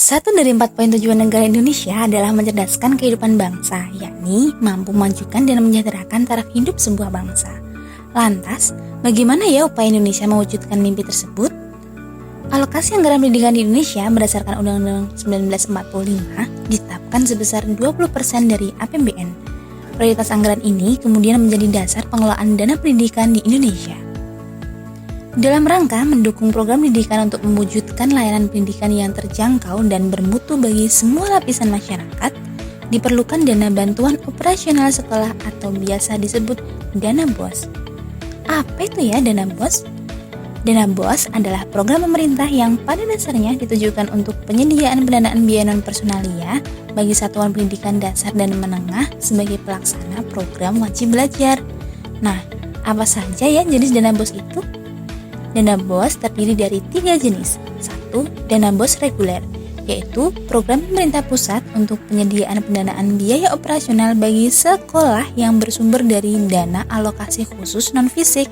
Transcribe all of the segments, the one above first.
Satu dari 4 poin tujuan negara Indonesia adalah mencerdaskan kehidupan bangsa, yakni mampu memajukan dan menyejahterakan taraf hidup sebuah bangsa. Lantas, bagaimana ya upaya Indonesia mewujudkan mimpi tersebut? Alokasi anggaran pendidikan di Indonesia berdasarkan Undang-Undang 1945 ditetapkan sebesar 20% dari APBN. Prioritas anggaran ini kemudian menjadi dasar pengelolaan dana pendidikan di Indonesia. Dalam rangka mendukung program pendidikan untuk mewujudkan layanan pendidikan yang terjangkau dan bermutu bagi semua lapisan masyarakat, diperlukan dana bantuan operasional sekolah atau biasa disebut dana BOS. Apa itu ya dana BOS? Dana BOS adalah program pemerintah yang pada dasarnya ditujukan untuk penyediaan pendanaan biaya non-personalia bagi satuan pendidikan dasar dan menengah sebagai pelaksana program wajib belajar. Nah, apa saja ya jenis dana BOS itu? Dana BOS terdiri dari 3 jenis. 1. Dana BOS reguler, yaitu program pemerintah pusat untuk penyediaan pendanaan biaya operasional bagi sekolah yang bersumber dari dana alokasi khusus non-fisik.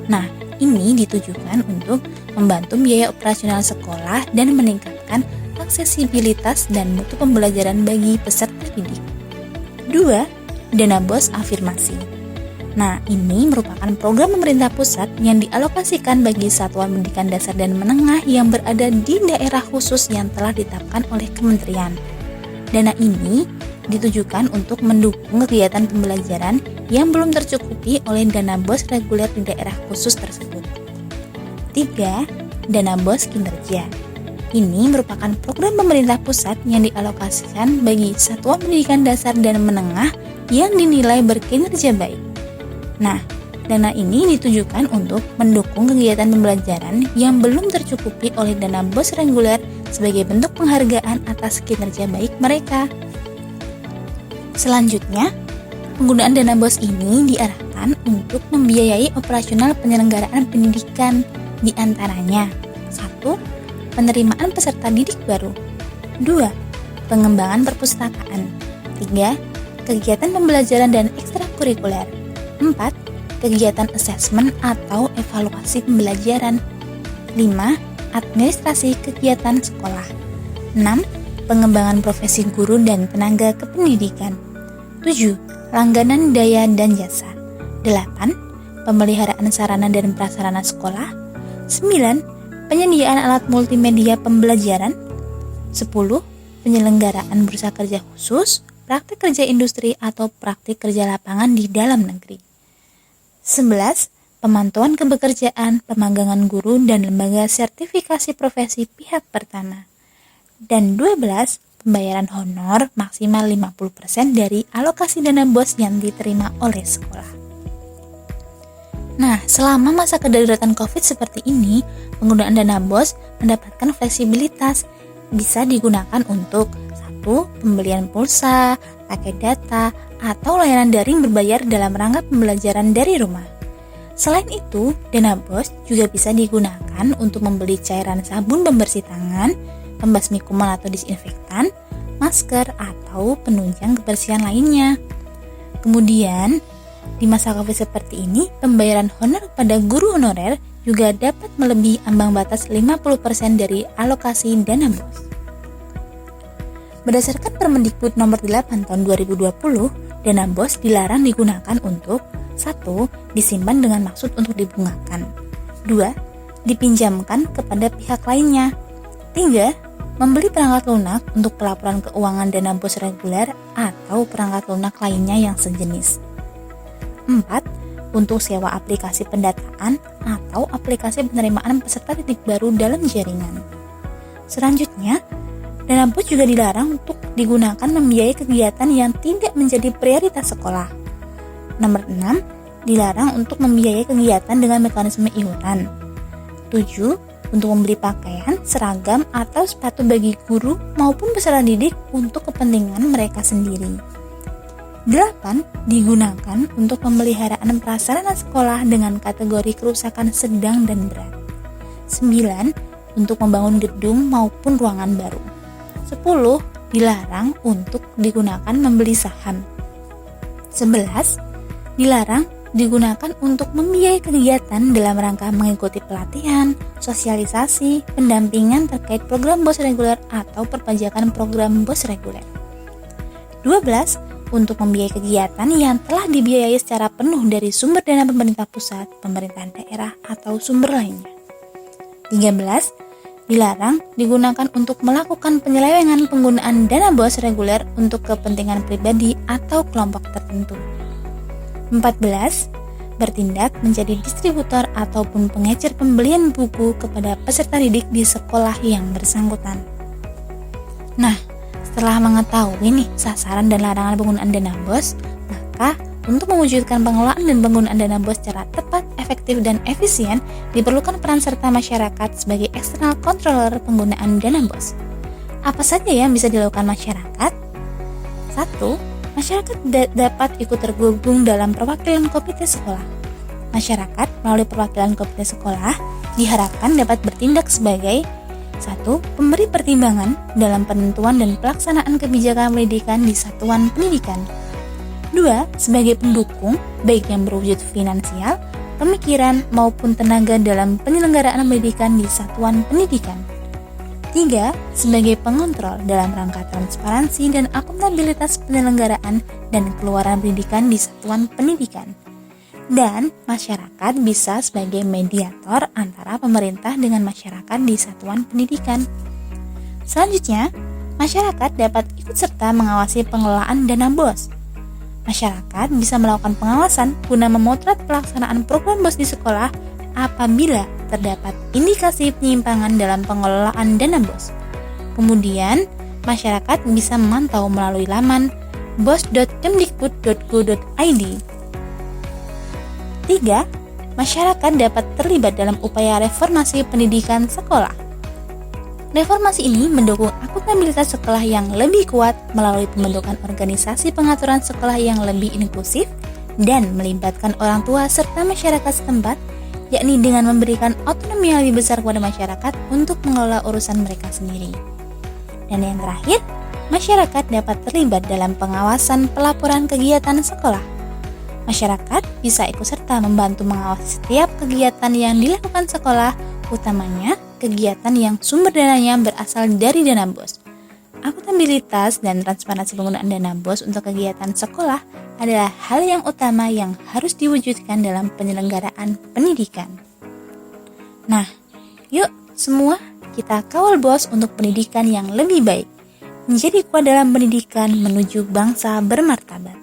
Nah, ini ditujukan untuk membantu biaya operasional sekolah dan meningkatkan aksesibilitas dan mutu pembelajaran bagi peserta didik. 2. Dana BOS afirmasi. Nah, ini merupakan program pemerintah pusat yang dialokasikan bagi satuan pendidikan dasar dan menengah yang berada di daerah khusus yang telah ditetapkan oleh kementerian. Dana ini ditujukan untuk mendukung kegiatan pembelajaran yang belum tercukupi oleh dana BOS reguler di daerah khusus tersebut. 3. Dana BOS kinerja. Ini merupakan program pemerintah pusat yang dialokasikan bagi satuan pendidikan dasar dan menengah yang dinilai berkinerja baik. Nah, dana ini ditujukan untuk mendukung kegiatan pembelajaran yang belum tercukupi oleh dana BOS reguler sebagai bentuk penghargaan atas kinerja baik mereka. Selanjutnya, penggunaan dana BOS ini diarahkan untuk membiayai operasional penyelenggaraan pendidikan, di antaranya 1. Penerimaan peserta didik baru. 2. Pengembangan perpustakaan. 3. Kegiatan pembelajaran dan ekstrakurikuler. 4. Kegiatan asesmen atau evaluasi pembelajaran. 5. Administrasi kegiatan sekolah. 6. Pengembangan profesi guru dan tenaga kependidikan. 7. Langganan daya dan jasa. 8. Pemeliharaan sarana dan prasarana sekolah. 9. Penyediaan alat multimedia pembelajaran. 10. Penyelenggaraan bursa kerja khusus, praktik kerja industri atau praktik kerja lapangan di dalam negeri. 11. Pemantauan kepekerjaan, pemagangan guru dan lembaga sertifikasi profesi pihak pertama. Dan 12. Pembayaran honor maksimal 50% dari alokasi dana BOS yang diterima oleh sekolah. Nah, selama masa kedaruratan COVID seperti ini, penggunaan dana BOS mendapatkan fleksibilitas, bisa digunakan untuk 1. Pembelian pulsa, paket data, atau layanan daring berbayar dalam rangka pembelajaran dari rumah. Selain itu, dana BOS juga bisa digunakan untuk membeli cairan sabun pembersih tangan, pembasmi kuman atau disinfektan, masker, atau penunjang kebersihan lainnya. Kemudian, di masa COVID seperti ini, pembayaran honor pada guru honorer juga dapat melebihi ambang batas 50% dari alokasi dana BOS. Berdasarkan Permendikbud nomor 8 tahun 2020, dana BOS dilarang digunakan untuk 1. Disimpan dengan maksud untuk dibungakan. 2. Dipinjamkan kepada pihak lainnya. 3. Membeli perangkat lunak untuk pelaporan keuangan dana BOS reguler atau perangkat lunak lainnya yang sejenis. 4. Untuk sewa aplikasi pendataan atau aplikasi penerimaan peserta didik baru dalam jaringan. Selanjutnya, dana BOS juga dilarang untuk digunakan membiayai kegiatan yang tidak menjadi prioritas sekolah. Nomor 6, dilarang untuk membiayai kegiatan dengan mekanisme iuran. 7, untuk membeli pakaian, seragam, atau sepatu bagi guru maupun peserta didik untuk kepentingan mereka sendiri. 8, digunakan untuk pemeliharaan prasarana sekolah dengan kategori kerusakan sedang dan berat. 9, untuk membangun gedung maupun ruangan baru. 10, dilarang untuk digunakan membeli saham. 11, dilarang digunakan untuk membiayai kegiatan dalam rangka mengikuti pelatihan, sosialisasi, pendampingan terkait program BOS reguler atau perpajakan program BOS reguler. 12. Untuk membiayai kegiatan yang telah dibiayai secara penuh dari sumber dana pemerintah pusat, pemerintah daerah, atau sumber lainnya. 13. Dilarang digunakan untuk melakukan penyelewengan penggunaan dana BOS reguler untuk kepentingan pribadi atau kelompok tertentu. 14. Bertindak menjadi distributor ataupun pengecer pembelian buku kepada peserta didik di sekolah yang bersangkutan. Nah, setelah mengetahui nih sasaran dan larangan penggunaan dana BOS, maka untuk mewujudkan pengelolaan dan penggunaan dana BOS secara tepat, efektif, dan efisien, diperlukan peran serta masyarakat sebagai external controller penggunaan dana BOS. Apa saja yang bisa dilakukan masyarakat? 1. Masyarakat dapat ikut tergabung dalam perwakilan komite sekolah. Masyarakat melalui perwakilan komite sekolah diharapkan dapat bertindak sebagai 1. Pemberi pertimbangan dalam penentuan dan pelaksanaan kebijakan pendidikan di satuan pendidikan. 2. Sebagai pendukung, baik yang berwujud finansial, pemikiran, maupun tenaga dalam penyelenggaraan pendidikan di satuan pendidikan. 3. Sebagai pengontrol dalam rangka transparansi dan akuntabilitas penyelenggaraan dan keluaran pendidikan di satuan pendidikan. Dan masyarakat bisa sebagai mediator antara pemerintah dengan masyarakat di satuan pendidikan. Selanjutnya, masyarakat dapat ikut serta mengawasi pengelolaan dana BOS. Masyarakat bisa melakukan pengawasan guna memotret pelaksanaan program BOS di sekolah apabila terdapat indikasi penyimpangan dalam pengelolaan dana BOS. Kemudian, masyarakat bisa memantau melalui laman bos.kemdikbud.go.id. 3. Masyarakat dapat terlibat dalam upaya reformasi pendidikan sekolah. Reformasi ini mendukung akuntabilitas sekolah yang lebih kuat melalui pembentukan organisasi pengaturan sekolah yang lebih inklusif dan melibatkan orang tua serta masyarakat setempat, yakni dengan memberikan otonomi yang lebih besar kepada masyarakat untuk mengelola urusan mereka sendiri. Dan yang terakhir, masyarakat dapat terlibat dalam pengawasan pelaporan kegiatan sekolah. Masyarakat bisa ikut serta membantu mengawasi setiap kegiatan yang dilakukan sekolah, utamanya kegiatan yang sumber dananya berasal dari dana BOS. Akuntabilitas dan transparansi penggunaan dana BOS untuk kegiatan sekolah adalah hal yang utama yang harus diwujudkan dalam penyelenggaraan pendidikan. Nah, yuk semua kita kawal BOS untuk pendidikan yang lebih baik, menjadi kuat dalam pendidikan menuju bangsa bermartabat.